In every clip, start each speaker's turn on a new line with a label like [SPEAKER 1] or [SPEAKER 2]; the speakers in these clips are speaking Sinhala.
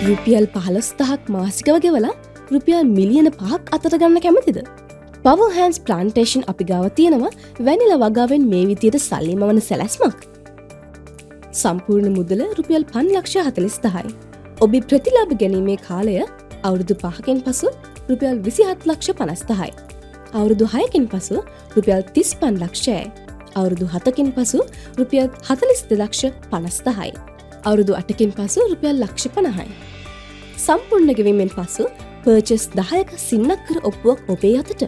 [SPEAKER 1] රුපියල් 15,000ක් මාසිකව ගෙවලා රුපියල් මිලියන 5ක් අතට ගන්න කැමතිද? Power Hands Plantation අපි ගාව තියෙනවා වැනිලා වගාවෙන් මේ විදියට සල්ලි මවන සැලැස්මක්. සම්පූර්ණ මුදල රුපියල් 5,40,000යි. ඔබේ ප්‍රතිලාභ ගැනීමේ කාලය අවුරුදු 5කින් පසු රුපියල් 27,50,000යි. අවුරුදු 6කින් පසු රුපියල් 35,00,000යි. අවුරුදු 7කින් පසු රුපියල් 42,50,000යි. අවුරුදු 8කින් පසු රුපියල් 1,50,000යි. සම්පූර්ණ ගෙවීමෙන් පසු පර්චස් 10ක සින්නක් කර ඔප්පුවක් ඔබේ අතට.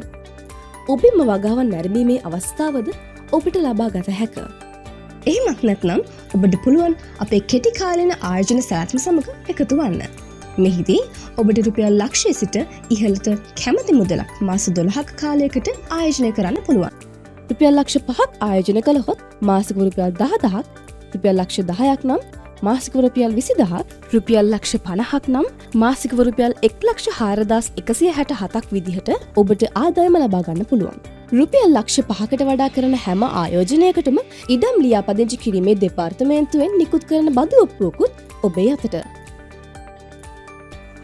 [SPEAKER 1] ඔබෙම වගාවන් නැරඹීමේ අවස්ථාවද ඔබට ලබා ගත හැක. එහෙමත් නැත්නම් ඔබට පුළුවන් අපේ කෙටි කාලීන ආයෝජන සැලැස්ම සමග එකතු වන්න. මෙහිදී ඔබට රුපියල් ලක්ෂය සිට ඉහළට කැමති මුදලක් මාස 12ක කාලයකට ආයෝජනය කරන්න පුළුවන්. රුපියල් ලක්ෂ 5ක් ආයෝජනය කළහොත් මාසික රුපියල් 10,000ක්, රුපියල් ලක්ෂ 10ක් නම් මාසික රුපියල් 20,000ක්, රුපියල් ලක්ෂ 50ක් නම් මාසික රුපියල් 1,04,167ක් විදිහට ඔබට ආදායම ලබා ගන්න පුළුවන්. රුපියල් ලක්ෂ 5කට වඩා කරන හැම ආයෝජනයකටම ඉඩම් ලියාපදිංචි කිරීමේ දෙපාර්තමේන්තුවෙන් නිකුත් කරන බදු ඔප්පුවකුත් ඔබේ අතට.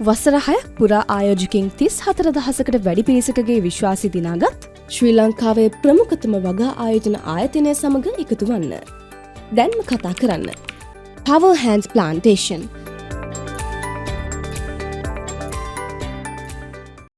[SPEAKER 1] වසර 6ක් පුරා ආයෝජකයින් 34,000කට වැඩි පිරිසකගේ විශ්වාසය දිනාගත් ශ්‍රී ලංකාවේ ප්‍රමුඛතම වගා ආයෝජන ආයතනය සමග එකතු වන්න. දැන්ම කතා කරන්න. Power Hands Plantation